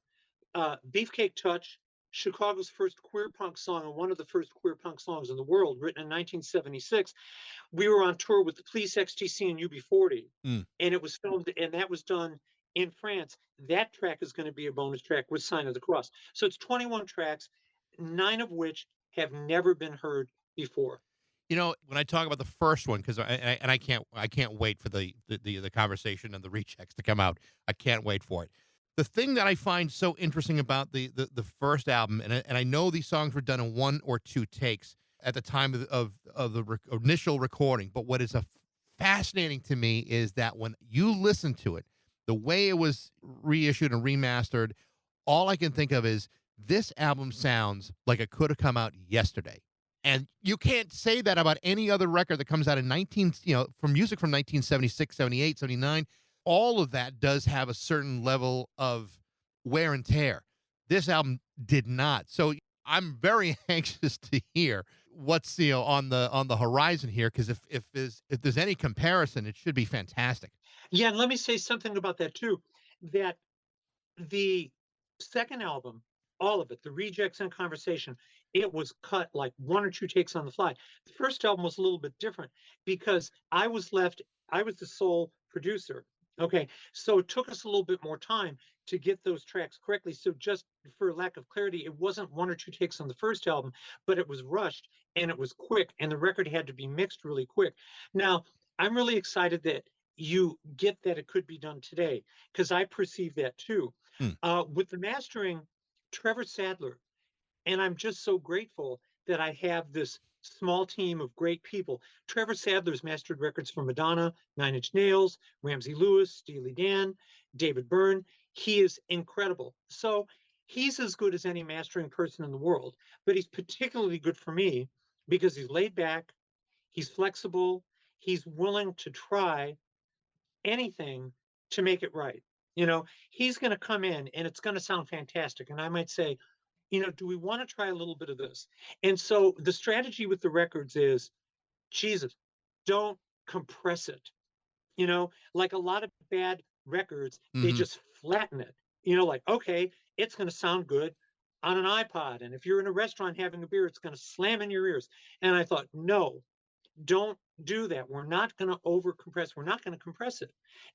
Beefcake Touch, Chicago's first queer punk song and one of the first queer punk songs in the world, written in 1976. We were on tour with the Police, XTC, and UB40, Mm. and it was filmed, and that was done in France. That track is going to be a bonus track with Sign of the Cross. So it's 21 tracks, 9 of which have never been heard before. You know, when I talk about the first one, because I can't wait for the conversation and the rechecks to come out. I can't wait for it. The thing that I find so interesting about the first album, and I know these songs were done in 1 or 2 takes at the time of the initial recording, but what is fascinating to me is that when you listen to it, the way it was reissued and remastered, all I can think of is this album sounds like it could have come out yesterday. And you can't say that about any other record that comes out in from music from 1976, 78, 79. All of that does have a certain level of wear and tear. This album did not. So I'm very anxious to hear what's on the horizon here, because if there's any comparison, it should be fantastic. Yeah, and let me say something about that too. That the second album, all of it, the rejects and conversation, it was cut like 1 or 2 takes on the fly. The first album was a little bit different because I was the sole producer. Okay, so it took us a little bit more time to get those tracks correctly. So just for lack of clarity, it wasn't 1 or 2 takes on the first album, but it was rushed and it was quick, and the record had to be mixed really quick. Now, I'm really excited that you get that it could be done today, because I perceive that too. Hmm. With the mastering, Trevor Sadler, and I'm just so grateful that I have this small team of great people. Trevor Sadler's mastered records for Madonna, Nine Inch Nails, Ramsey Lewis, Steely Dan, David Byrne. He is incredible. So he's as good as any mastering person in the world, but he's particularly good for me because he's laid back, he's flexible, he's willing to try anything to make it right. He's going to come in and it's going to sound fantastic. And I might say, do we want to try a little bit of this? And so the strategy with the records is, Jesus, don't compress it. Like a lot of bad records, they Mm-hmm. just flatten it. Like, okay, it's going to sound good on an iPod. And if you're in a restaurant having a beer, it's going to slam in your ears. And I thought, no, don't do that. We're not going to over compress. We're not going to compress it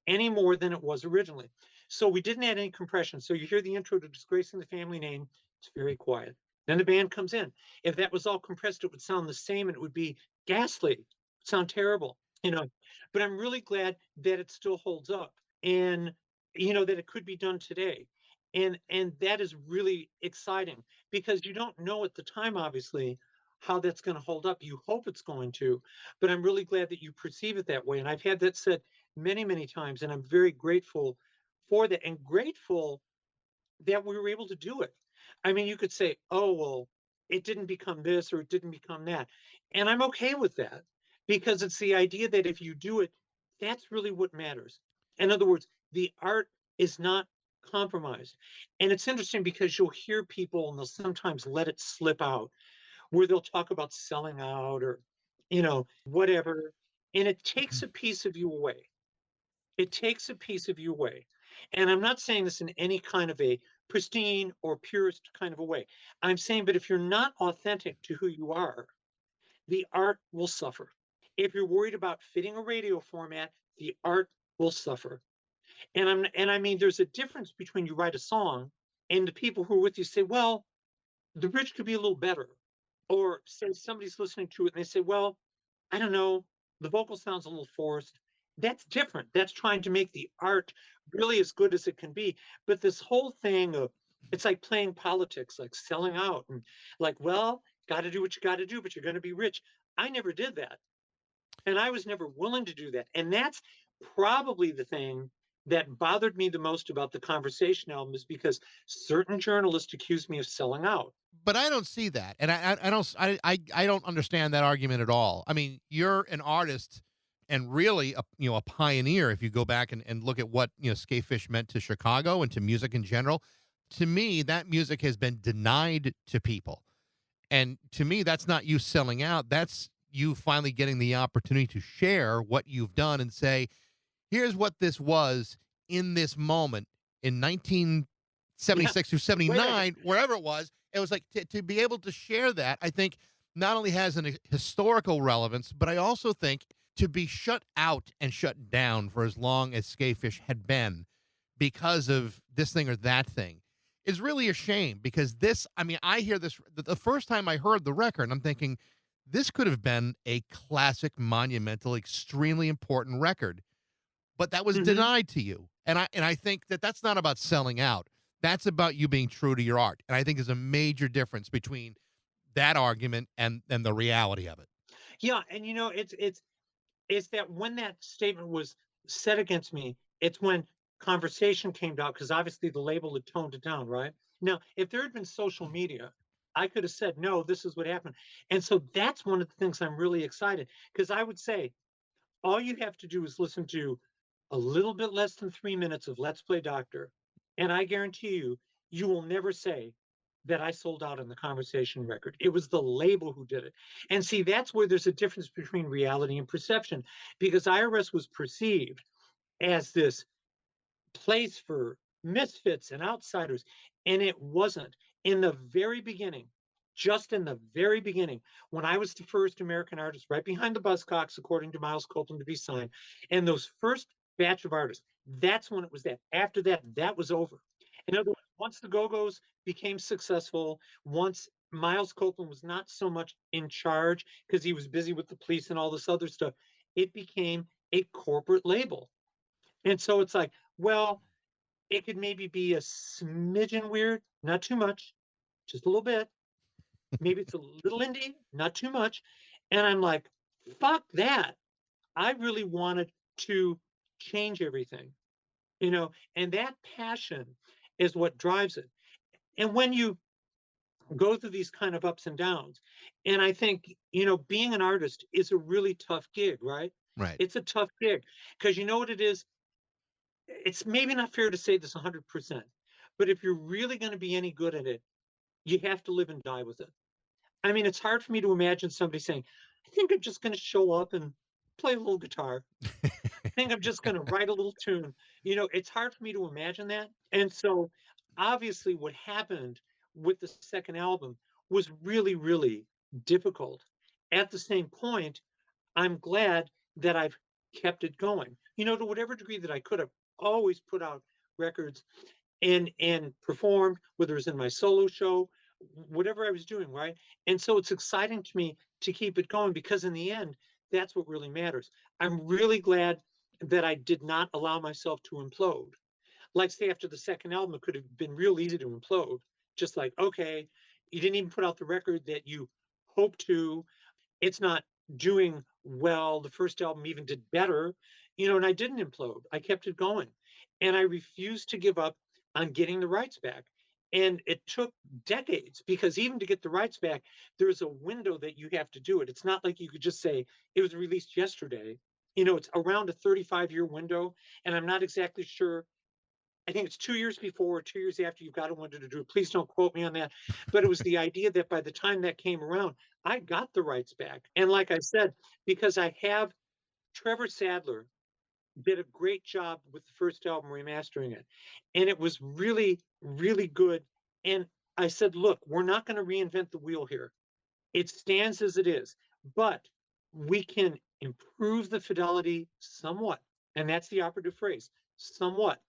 any more than it was originally. So we didn't add any compression. So you hear the intro to Disgracing the Family Name. It's very quiet. Then the band comes in. If that was all compressed, it would sound the same and it would be ghastly. It would sound terrible, But I'm really glad that it still holds up, and that it could be done today. And that is really exciting because you don't know at the time, obviously, how that's going to hold up. You hope it's going to, but I'm really glad that you perceive it that way. And I've had that said many, many times, and I'm very grateful for that and grateful that we were able to do it. I mean, you could say, oh, well, it didn't become this or it didn't become that. And I'm okay with that because it's the idea that if you do it, that's really what matters. In other words, the art is not compromised. And it's interesting because you'll hear people and they'll sometimes let it slip out where they'll talk about selling out or, whatever. And it takes a piece of you away. It takes a piece of you away. And I'm not saying this in any kind of a pristine or purist kind of a way. I'm saying, but if you're not authentic to who you are, the art will suffer. If you're worried about fitting a radio format, the art will suffer. And I mean, there's a difference between you write a song and the people who are with you say, well, the bridge could be a little better. Or say somebody's listening to it and they say, well, I don't know, the vocal sounds a little forced. That's different. That's trying to make the art really as good as it can be. But this whole thing of it's like playing politics, like selling out and like, well, got to do what you got to do, but you're going to be rich. I never did that. And I was never willing to do that. And that's probably the thing that bothered me the most about the Conversation album is because certain journalists accused me of selling out. But I don't see that, and I don't understand that argument at all. I mean, you're an artist and really a pioneer. If you go back and look at what Skafish meant to Chicago and to music in general, to me that music has been denied to people, and to me that's not you selling out. That's you finally getting the opportunity to share what you've done and say, here's what this was in this moment in Yeah. 1976 through Wait a minute. 79, wherever it was like to be able to share that, I think not only has an historical relevance, but I also think to be shut out and shut down for as long as Skafish had been because of this thing or that thing is really a shame because this, I mean, I hear this the first time I heard the record, I'm thinking this could have been a classic, monumental, extremely important record, but that was Mhm. denied to you. And I think that that's not about selling out. That's about you being true to your art. And I think there's a major difference between that argument and the reality of it. Yeah, and it's that when that statement was said against me, it's when Conversation came out because obviously the label had toned it down, right? Now, if there had been social media, I could have said, no, this is what happened. And so that's one of the things I'm really excited because I would say all you have to do is listen to a little bit less than 3 minutes of Let's Play Doctor. And I guarantee you, you will never say that I sold out on the Conversation record. It was the label who did it. And see, that's where there's a difference between reality and perception because IRS was perceived as this place for misfits and outsiders. And it wasn't. In the very beginning, just in the very beginning, when I was the first American artist, right behind the Buzzcocks, according to Miles Copeland, to be signed, and those first batch of artists, that's when it was that. After that, that was over. In other words, once the Go-Go's became successful, once Miles Copeland was not so much in charge because he was busy with the police and all this other stuff, it became a corporate label. And so it's like, well, it could maybe be a smidgen weird, not too much, just a little bit. Maybe it's a little indie, not too much. And I'm like, fuck that. I really wanted to change everything, and that passion is what drives it. And when you go through these kind of ups and downs, and I think, being an artist is a really tough gig, right? Right. It's a tough gig because you know what it is? It's maybe not fair to say this 100%, but if you're really going to be any good at it, you have to live and die with it. I mean, it's hard for me to imagine somebody saying, I think I'm just going to show up and play a little guitar. I think I'm just going to write a little tune. It's hard for me to imagine that. And so, obviously, what happened with the second album was really, really difficult. At the same point, I'm glad that I've kept it going. To whatever degree that I could have always put out records and performed, whether it's in my solo show, whatever I was doing, right? And so it's exciting to me to keep it going because in the end, that's what really matters. I'm really glad that I did not allow myself to implode. Like say after the second album, it could have been real easy to implode. Just like, okay, you didn't even put out the record that you hoped to. It's not doing well. The first album even did better, and I didn't implode. I kept it going. And I refused to give up on getting the rights back. And it took decades because even to get the rights back, there's a window that you have to do it. It's not like you could just say it was released yesterday. It's around a 35-year window. And I'm not exactly sure. I think it's 2 years before or 2 years after you've got a window to do it. Please don't quote me on that. But it was the idea that by the time that came around, I got the rights back. And like I said, because I have Trevor Sadler did a great job with the first album remastering it. And it was really, really good. And I said, look, we're not going to reinvent the wheel here. It stands as it is, but we can improve the fidelity somewhat. And that's the operative phrase, somewhat.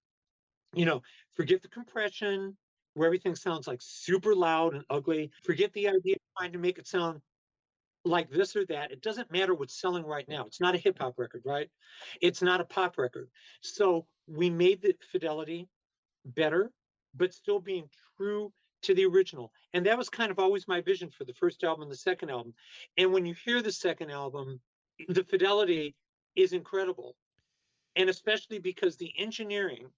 Forget the compression where everything sounds like super loud and ugly. Forget the idea of trying to make it sound like this or that. It doesn't matter what's selling right now. It's not a hip hop record, right? It's not a pop record. So we made the fidelity better, but still being true to the original. And that was kind of always my vision for the first album and the second album. And when you hear the second album, the fidelity is incredible. And especially because the engineering,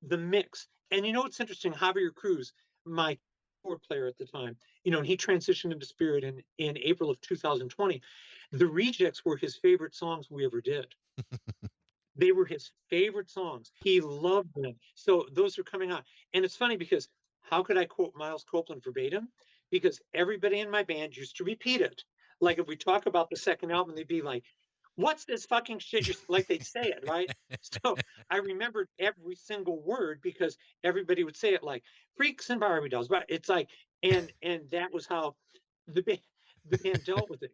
the mix, and what's interesting, Javier Cruz, my keyboard player at the time, and he transitioned into Spirit in April of 2020. The Rejects were his favorite songs we ever did. They were his favorite songs. He loved them. So those are coming out. And it's funny because how could I quote Miles Copeland verbatim? Because everybody in my band used to repeat it. Like if we talk about the second album, they'd be like, what's this fucking shit? Like they'd say it, right? So I remembered every single word because everybody would say it like freaks and Barbie dolls. But it's like, and that was how the band dealt with it.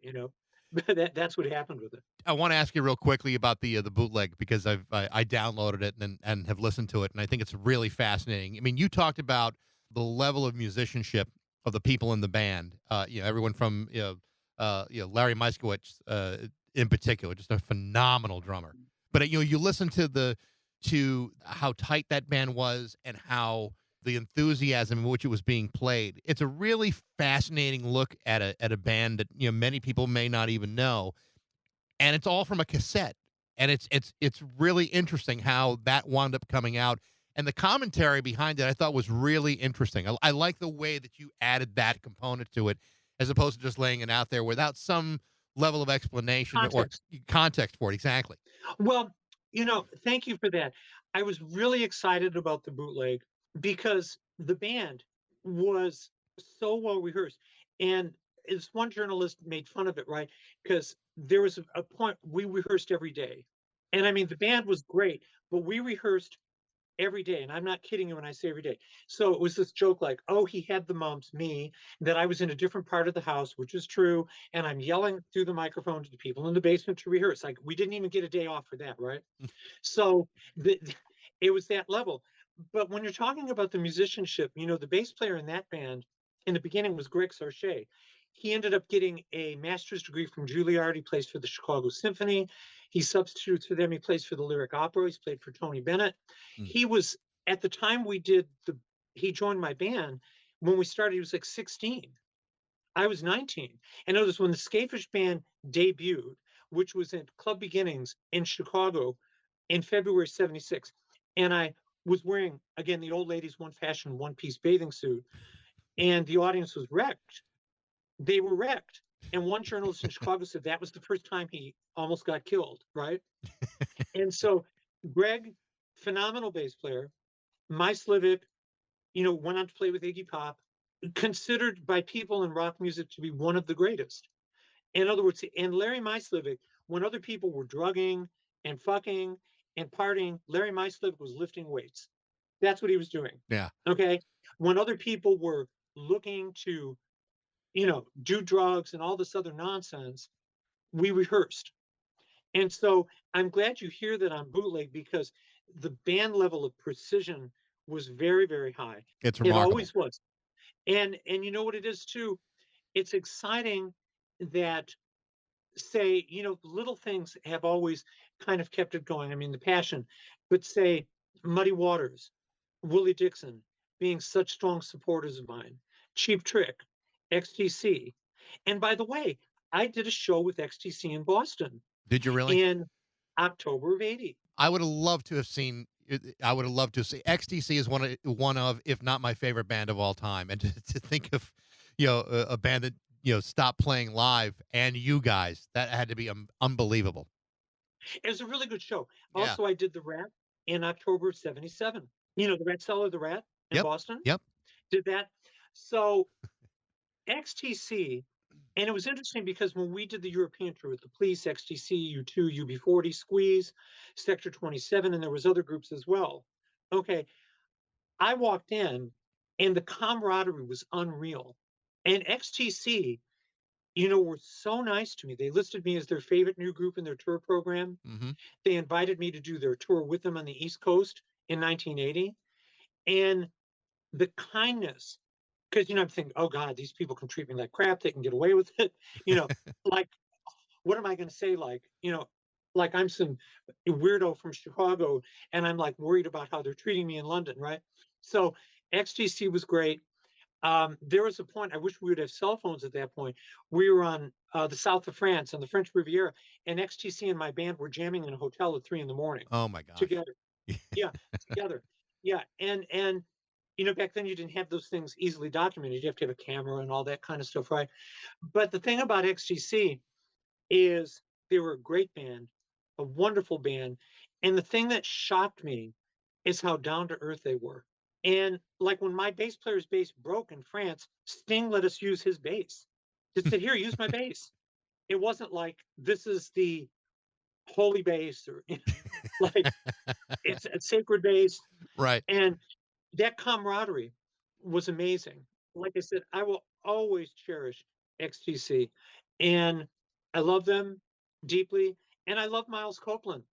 But that's what happened with it. I want to ask you real quickly about the bootleg because I downloaded it and have listened to it, and I think it's really fascinating. I mean, you talked about the level of musicianship of the people in the band. Everyone from Larry Myskowicz in particular, just a phenomenal drummer. But you listen to how tight that band was and how the enthusiasm in which it was being played. It's a really fascinating look at a band that many people may not even know, and it's all from a cassette. And it's really interesting how that wound up coming out, and the commentary behind it I thought was really interesting. I like the way that you added that component to it, as opposed to just laying it out there without some level of explanation Context. or context for it. Exactly. Well, thank you for that. I was really excited about the bootleg because the band was so well rehearsed. And as one journalist made fun of it, right? Because there was a point we rehearsed every day. And I mean, the band was great, but we rehearsed every day. And I'm not kidding you when I say every day. So it was this joke like, oh, he had the mumps, me, that I was in a different part of the house, which is true. And I'm yelling through the microphone to the people in the basement to rehearse. Like we didn't even get a day off for that, right? So it was that level. But when you're talking about the musicianship, the bass player in that band in the beginning was Greg Sarche. He ended up getting a master's degree from Juilliard. He plays for the Chicago Symphony. He substitutes for them. He plays for the Lyric Opera. He's played for Tony Bennett. Mm. He was, at the time he joined my band, when we started, he was like 16. I was 19. And notice when the Skafish band debuted, which was at Club Beginnings in Chicago in February 76, and I was wearing, again, the old ladies one fashion one-piece bathing suit, and the audience was wrecked. They were wrecked. And one journalist in Chicago said that was the first time he almost got killed, right? And so Greg, phenomenal bass player, my Slivik, went on to play with Iggy Pop, considered by people in rock music to be one of the greatest. In other words, and Larry Myslivic, when other people were drugging and fucking and partying, Larry Myslivic was lifting weights. That's what he was doing. Yeah. Okay. When other people were looking to, do drugs and all this other nonsense, we rehearsed. And so I'm glad you hear that on bootleg because the band level of precision was very, very high. It's It remarkable. always was. And you know what it is too? It's exciting that say, little things have always kind of kept it going. I mean, the passion, but say Muddy Waters, Willie Dixon being such strong supporters of mine, Cheap Trick, XTC. And by the way, I did a show with XTC in Boston Did you really? in October of 80. I would have loved to have seen I would have loved to see. XTC is one of, if not my favorite band of all time, and to think of, a band that stopped playing live, and you guys, that had to be unbelievable. It was a really good show. Yeah. Also, I did the Rat in October of '77. The Rat Cellar, the Rat in Yep. Boston. Yep. Did that. So XTC, and it was interesting because when we did the European tour with the Police, XTC, U2, UB40, Squeeze, Sector 27, and there was other groups as well. Okay, I walked in, and the camaraderie was unreal. And XTC, were so nice to me. They listed me as their favorite new group in their tour program. Mm-hmm. They invited me to do their tour with them on the East Coast in 1980. And the kindness, because I'm thinking, oh God, these people can treat me like crap. They can get away with it. Like, what am I going to say? Like I'm some weirdo from Chicago, and I'm like worried about how they're treating me in London, right? So XTC was great. There was a point, I wish we would have cell phones at that point. We were on the south of France on the French Riviera, and XTC and my band were jamming in a hotel at 3 in the morning Oh my gosh. together. Yeah, together. Yeah, and back then you didn't have those things easily documented. You have to have a camera and all that kind of stuff, right? But the thing about XTC is they were a great band, a wonderful band, and the thing that shocked me is how down to earth they were. And like when my bass player's bass broke in France, Sting let us use his bass. Just said, "Here, use my bass." It wasn't like this is the holy bass or like it's a sacred bass. Right. And that camaraderie was amazing. Like I said, I will always cherish XTC, and I love them deeply. And I love Miles Copeland.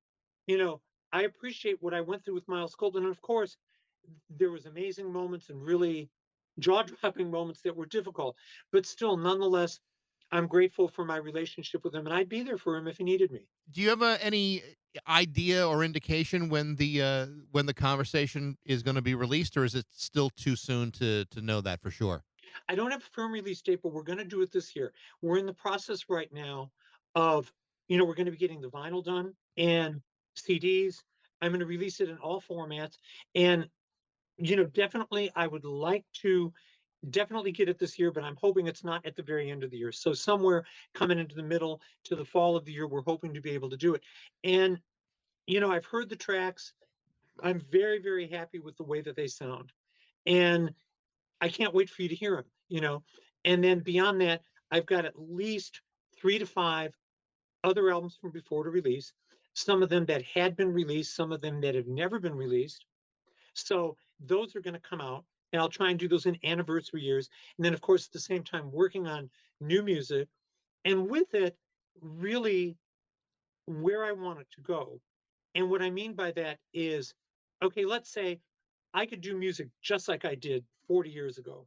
You know, I appreciate what I went through with Miles Copeland, and of course, there was amazing moments and really jaw-dropping moments that were difficult, but still, nonetheless, I'm grateful for my relationship with him, and I'd be there for him if he needed me. Do you have any idea or indication when the conversation is going to be released, or is it still too soon to know that for sure? I don't have a firm release date, but we're going to do it this year. We're in the process right now of, we're going to be getting the vinyl done and CDs. I'm going to release it in all formats. And, definitely, I would like to definitely get it this year, but I'm hoping it's not at the very end of the year. So somewhere coming into the middle to the fall of the year, we're hoping to be able to do it. And, I've heard the tracks. I'm very, very happy with the way that they sound. And I can't wait for you to hear them. And then beyond that, I've got at least 3 to 5 other albums from before to release, some of them that had been released, some of them that have never been released. So those are going to come out, and I'll try and do those in anniversary years. And then, of course, at the same time, working on new music. And with it, really where I want it to go. And what I mean by that is, okay, let's say I could do music just like I did 40 years ago,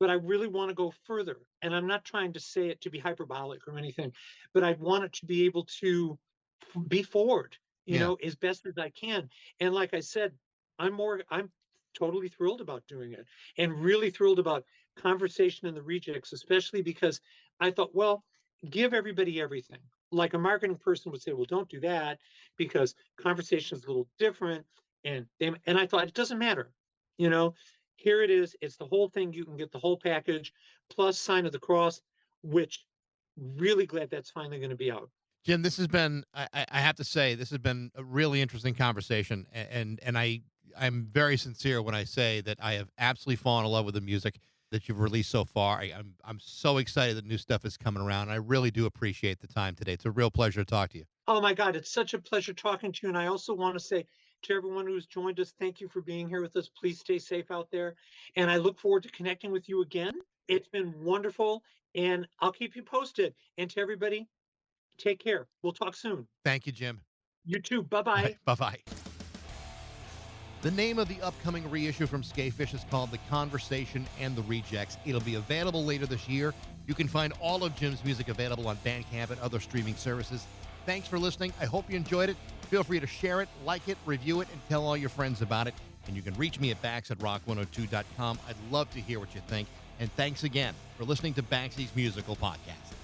but I really want to go further. And I'm not trying to say it to be hyperbolic or anything, but I want it to be able to be forward, Yeah. as best as I can. And like I said, I'm totally thrilled about doing it and really thrilled about Conversation in the Rejects, especially because I thought, well, give everybody everything. Like a marketing person would say, well, don't do that because conversation is a little different. And I thought it doesn't matter, you know, here it is. It's the whole thing. You can get the whole package plus Sign of the Cross, which really glad that's finally going to be out. Jim, this has been, I have to say, this has been a really interesting conversation. And I'm very sincere when I say that I have absolutely fallen in love with the music that you've released so far. I'm so excited that new stuff is coming around. I really do appreciate the time today. It's a real pleasure to talk to you. Oh my God, it's such a pleasure talking to you. And I also want to say to everyone who's joined us, thank you for being here with us. Please stay safe out there. And I look forward to connecting with you again. It's been wonderful. And I'll keep you posted. And to everybody, take care. We'll talk soon. Thank you, Jim. You too. Bye-bye. Bye-bye. The name of the upcoming reissue from Skafish is called The Conversation and the Rejects. It'll be available later this year. You can find all of Jim's music available on Bandcamp and other streaming services. Thanks for listening. I hope you enjoyed it. Feel free to share it, like it, review it, and tell all your friends about it. And you can reach me at bax@rock102.com. I'd love to hear what you think. And thanks again for listening to Baxy's Musical Podcast.